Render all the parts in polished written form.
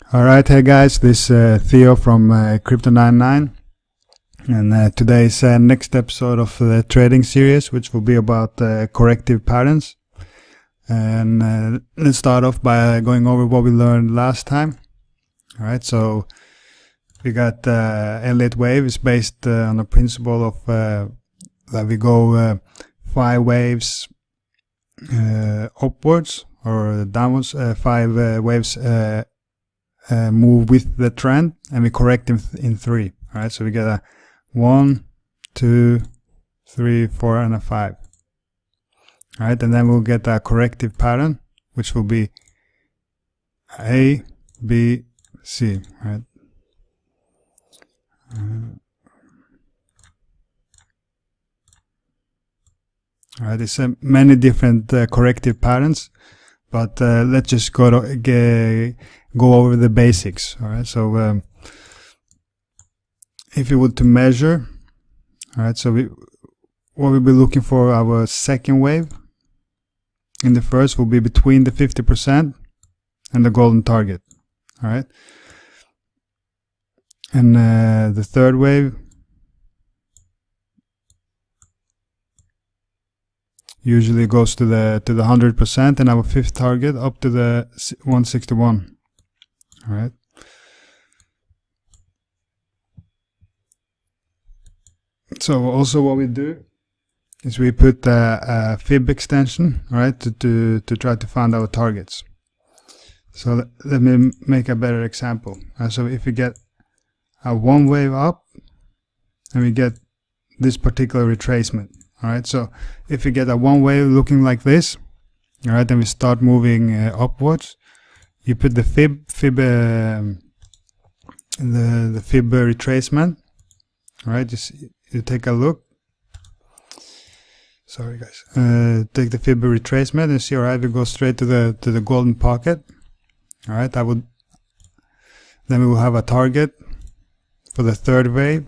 Alright, hey guys, this is Theo from Crypto99, and today's next episode of the trading series, which will be about corrective patterns. And let's start off by going over what we learned last time. Alright, so we got Elliott wave is based on the principle of that we go 5 waves upwards or downwards, 5 waves move with the trend, and we correct them in 3. All right, so we get a 1, 2, 3, 4, and a 5. All right, and then we'll get a corrective pattern, which will be A, B, C. All right. All right, there's many different corrective patterns, but let's just go over the basics. All right, so if you would to measure, all right, so what we'll be looking for our second wave. In the first will be between the 50% and the golden target. All right, and the third wave usually goes to the 100%, and our fifth target up to the 161. All right. So also what we do is we put a fib extension, all right, to try to find our targets. So let me make a better example. So if we get a 1 wave up and we get this particular retracement, all right. So if we get a 1 wave looking like this, all right, and we start moving upwards, you put the fib the fib retracement. All right, you take a look. Sorry guys. Take the fib retracement and see. All right, we go straight to the golden pocket. All right, then we will have a target for the third wave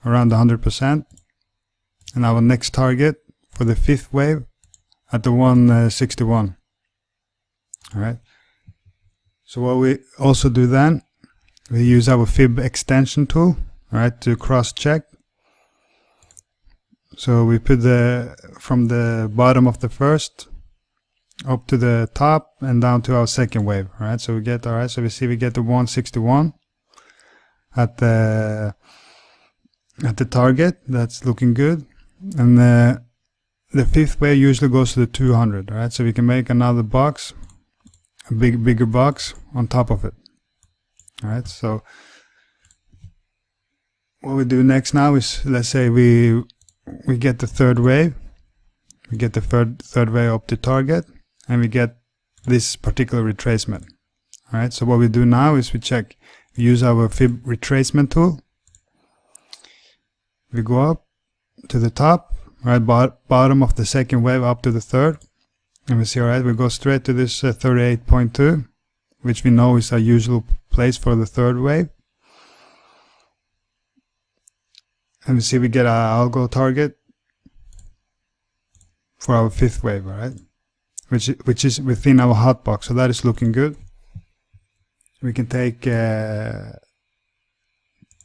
around 100%, and our next target for the fifth wave at the 161. All right. So what we also do then, we use our fib extension tool, all right, to cross check. So we put from the bottom of the first up to the top and down to our second wave, all right. So we get, all right, so we see we get the 161 at the target. That's looking good. And the fifth wave usually goes to the 200, all right. So we can make another box, a bigger box on top of it. All right, so what we do next now is, let's say we get the third wave, we get the third wave up to target, and we get this particular retracement. All right, so what we do now is we use our fib retracement tool. We go up to the top, right, bottom of the second wave up to the third. And we see, all right, we go straight to this 38.2, which we know is a usual place for the third wave. And we see we get our algo target for our fifth wave, all right, which is within our hotbox. So that is looking good. We can take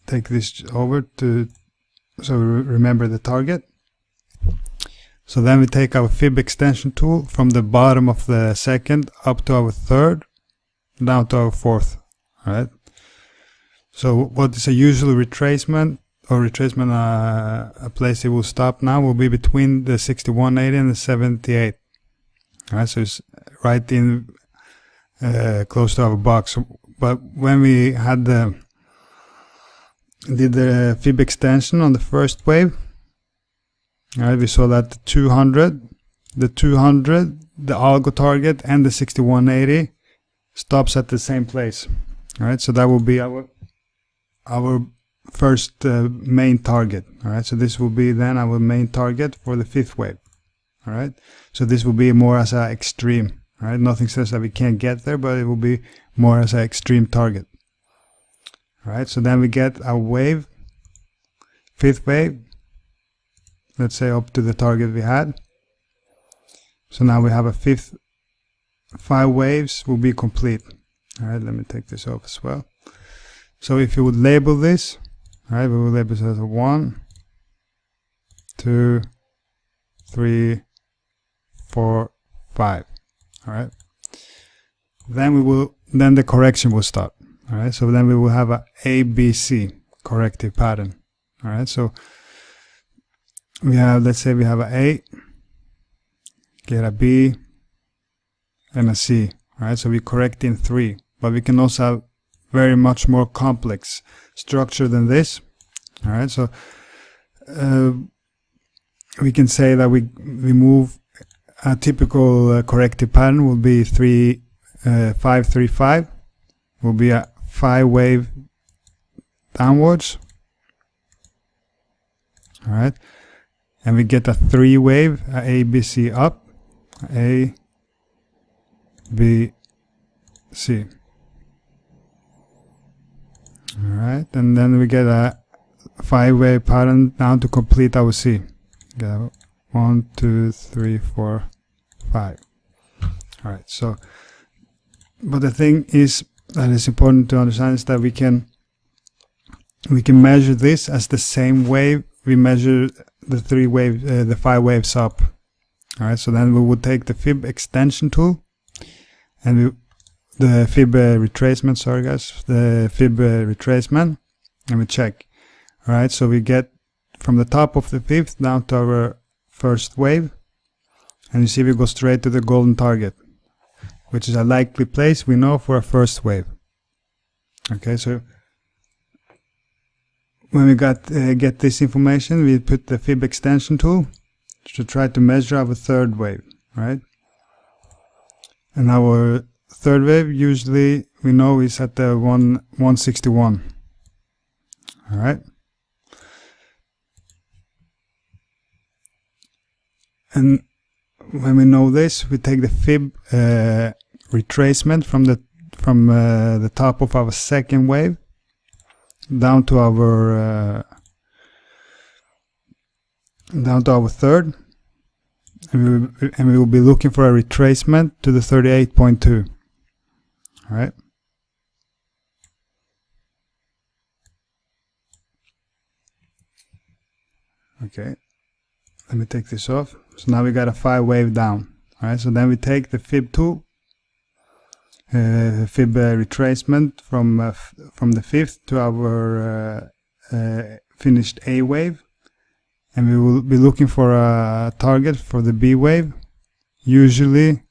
this over to, so remember the target. So then we take our fib extension tool from the bottom of the second up to our third, down to our fourth. All right. So what is a usual retracement, a place it will stop now, will be between the 6180 and the 78. All right. So it's right in close to our box. But when we did the fib extension on the first wave, all right, we saw that the 200, the algo target, and the 6180 stops at the same place. All right, so that will be our first main target. All right, so this will be then our main target for the fifth wave. All right, so this will be more as an extreme. All right, nothing says that we can't get there, but it will be more as an extreme target. All right, so then we get our wave, fifth wave. Let's say up to the target we had. So now we have a 5 waves will be complete. All right, let me take this off as well. So if you would label this, all right, we will label this as a 1, 2, 3, 4, 5. All right. Then the correction will start. All right. So then we will have a ABC corrective pattern. All right. So we have, let's say we have a A, get a B, and a C. All right. So we correct in 3, but we can also have very much more complex structure than this. All right. So we can say that we move a typical corrective pattern will be 5, 3, 5. Will be a 5 wave downwards. All right. And we get a 3 wave, A, B, C up, A, B, C. All right. And then we get a 5 wave pattern down to complete our C. Get 1, 2, 3, 4, 5. All right. So, but the thing is that is important to understand is that we can measure this as the same wave we measure the 5 waves up. All right. So then we would take the fib extension tool and the fib retracement. Sorry guys, the fib retracement, and we check. All right. So we get from the top of the 5th down to our first wave, and you see we go straight to the golden target, which is a likely place we know for a first wave. Okay, so when we get this information, we put the fib extension tool to try to measure our third wave, right? And our third wave usually we know is at the 161. All right. And when we know this, we take the fib retracement from the top of our second wave down to our third, and we will be looking for a retracement to the 38.2. All right. Okay. Let me take this off. So now we got a 5 wave down. All right. So then we take the fib tool, fib retracement from the 5th to our finished A wave, and we will be looking for a target for the B wave, usually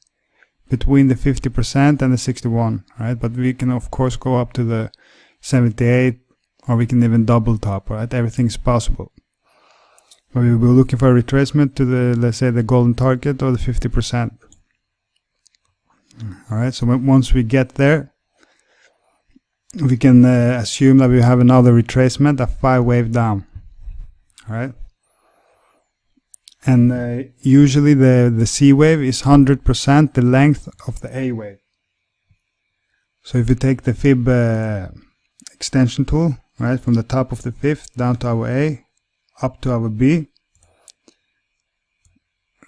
between the 50% and the 61. Right. But we can of course go up to the 78, or we can even double top. Right. Everything's possible. But we will be looking for a retracement to the, let's say, the golden target or the 50%. All right, so once we get there, we can assume that we have another retracement, a 5 wave down. All right, and usually the C wave is 100% the length of the A wave. So if you take the fib extension tool, right, from the top of the 5th down to our A, up to our B,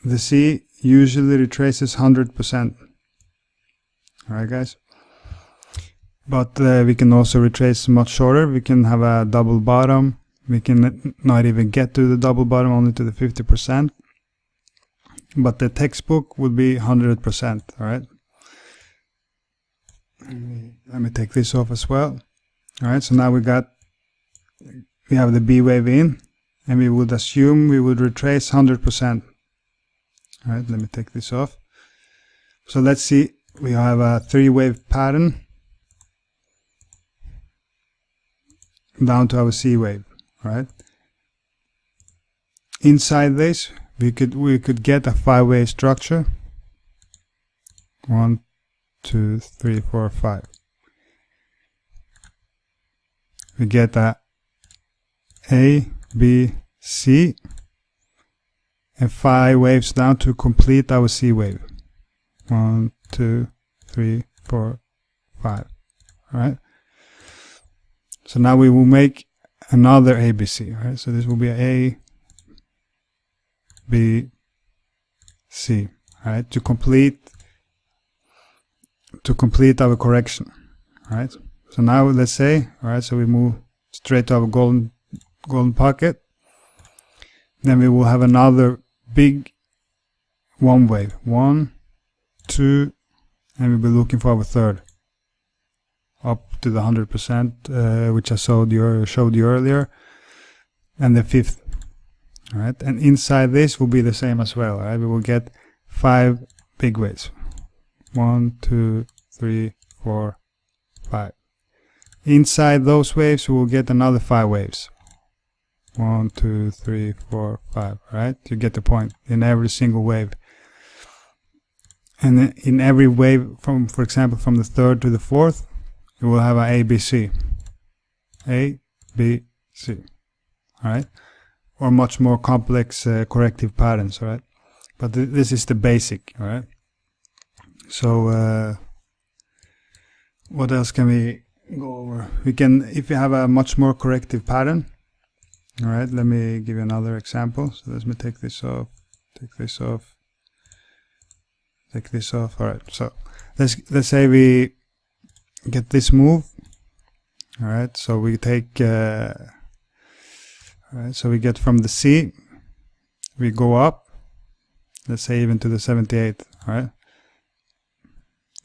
the C usually retraces 100%. Alright guys, but we can also retrace much shorter. We can have a double bottom. We can not even get to the double bottom, only to the 50%, but the textbook would be 100%. Alright, let me take this off as well. Alright, so now we have the B wave in, and we would assume we would retrace 100%. Alright, let me take this off. So let's see, we have a 3 wave pattern down to our C wave. Right. Inside this, we could get a 5 wave structure. 1, 2, 3, 4, 5. We get a B, C, and 5 waves down to complete our C wave. 1, 2, 3, 4, 5. All right. So now we will make another ABC. All right. So this will be A, B, C. All right. To complete our correction. All right. So now let's say, all right, so we move straight to our golden pocket. Then we will have another big one wave. 1, 2, and we'll be looking for our third. Up to the 100%, which I showed you earlier. And the fifth. All right. And inside this will be the same as well. All right. We will get 5 big waves. 1, 2, 3, 4, 5. Inside those waves, we will get another 5 waves. 1, 2, 3, 4, 5. Right? You get the point. In every single wave. And in every wave, for example, from the third to the fourth, you will have an ABC. A, B, C. All right? Or much more complex corrective patterns. All right? But this is the basic. All right? So what else can we go over? We can, if you have a much more corrective pattern. All right, let me give you another example. So let me take this off, take this off, take this off. All right, so let's say we get this move. All right, so we take all right, so we get from the C, we go up, let's say even to the 78th. All right,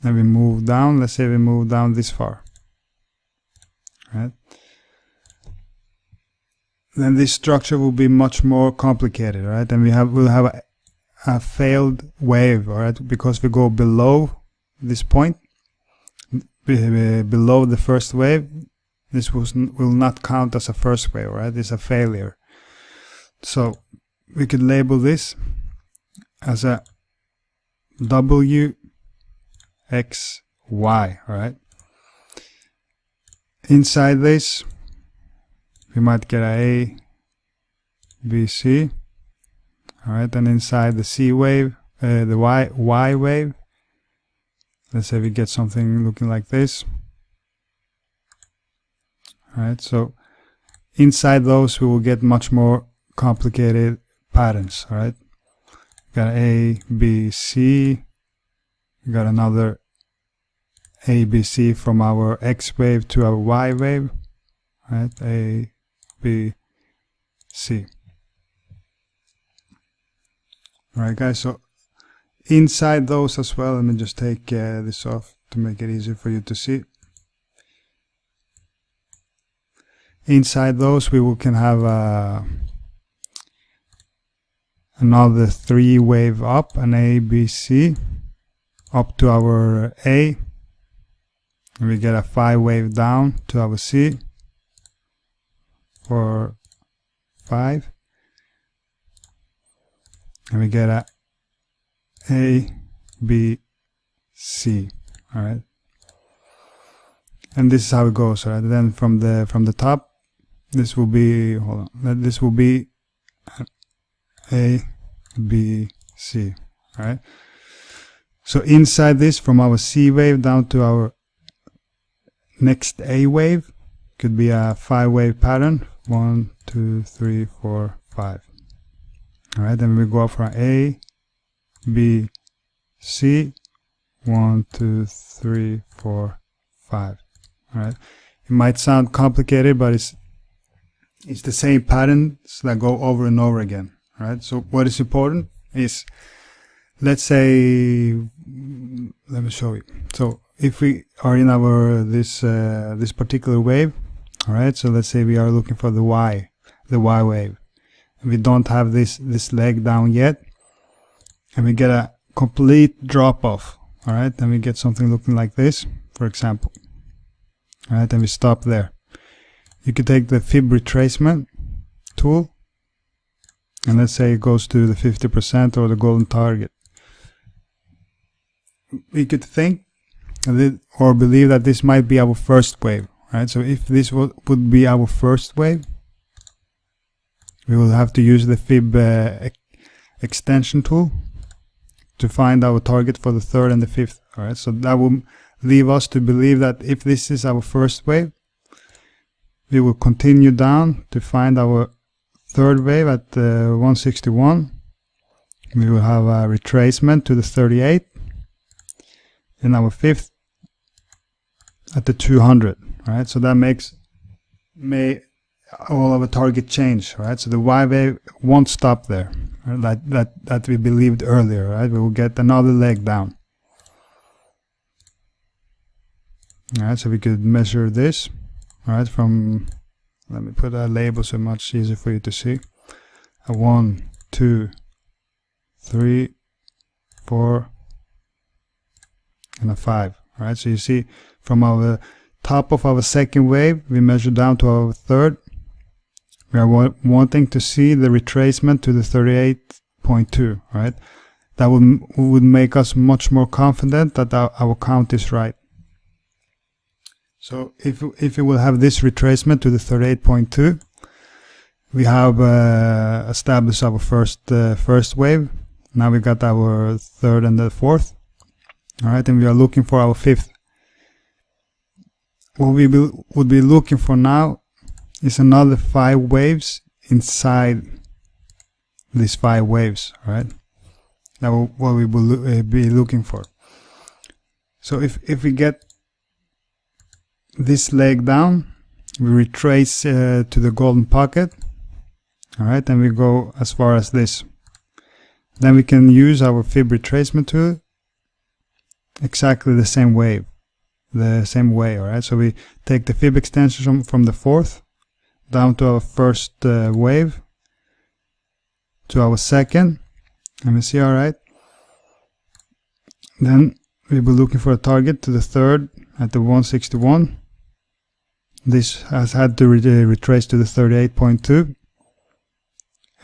and we move down. Let's say we move down this far. All right. Then this structure will be much more complicated, right? And we'll have a failed wave, all right? Because we go below this point, below the first wave, this will not count as a first wave, right? It's a failure. So we could label this as a W, X, Y, all right? Inside this, we might get a B, C. All right, and inside the C wave, the Y wave, let's say we get something looking like this. All right, so inside those we will get much more complicated patterns. All right, we got A, B, C. We got another A, B, C from our X wave to our Y wave. All right, A, B, C. Alright guys, so inside those as well, let me just take this off to make it easier for you to see. Inside those we can have another 3 wave up, an A, B, C, up to our A. And we get a 5 wave down to our C. 4, 5, and we get a B, C. All right, and this is how it goes. All right, then from the top, this will be, hold on, this will be A, B, C. All right, so inside this, from our C wave down to our next A wave, could be a 5 wave pattern. 1, 2, 3, 4, 5. All right, then we go up from A, B, C. 1, 2, 3, 4, 5. All right, it might sound complicated, but it's the same patterns that go over and over again. All right, so what is important is, let's say, let me show you. So if we are in our this particular wave. All right, so let's say we are looking for the Y wave. We don't have this leg down yet, and we get a complete drop off. All right, and we get something looking like this, for example. All right, and we stop there. You could take the fib retracement tool, and let's say it goes to the 50% or the golden target. We could think or believe that this might be our first wave. Right, so if this would be our first wave, we will have to use the fib extension tool to find our target for the third and the fifth. All right, so that will leave us to believe that if this is our first wave, we will continue down to find our third wave at 161. We will have a retracement to the 38, and our fifth at the 200, right? So that makes all of a target change, right? So the Y wave won't stop there, right? that we believed earlier, right? We will get another leg down. All right, so we could measure this, all right, from, let me put a label so much easier for you to see. A 1, 2, 3, 4, and a 5. All right, so you see from our top of our second wave, we measure down to our third. We are wanting to see the retracement to the 38.2, right? That would make us much more confident that our count is right. So if we will have this retracement to the 38.2, we have established our first wave. Now we got our third and the fourth. All right, and we are looking for our fifth. What we would be looking for now is another 5 waves inside these 5 waves. All right, that's what we will be looking for. So if we get this leg down, we retrace to the golden pocket. All right, and we go as far as this. Then we can use our fib retracement tool exactly the same way. All right, so we take the fib extension from the fourth down to our first wave, to our second. Let me see. All right, then we'll be looking for a target to the third at the 161. This has had to retrace to the 38.2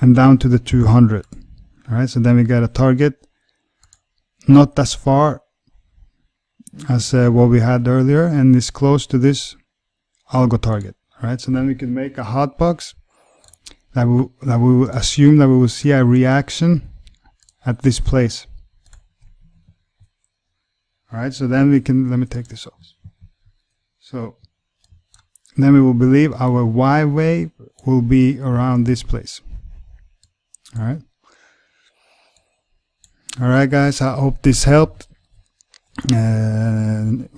and down to the 200. All right, so then we get a target not as far as what we had earlier, and is close to this algo target. All right, so then we can make a hotbox that we will assume that we will see a reaction at this place. All right, so then we can, let me take this off. So then we will believe our Y wave will be around this place. All right. All right, guys, I hope this helped.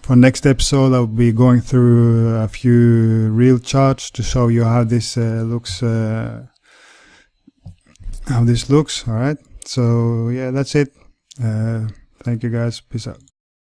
For next episode, I'll be going through a few real charts to show you how this looks. All right. So yeah, that's it. Thank you, guys. Peace out.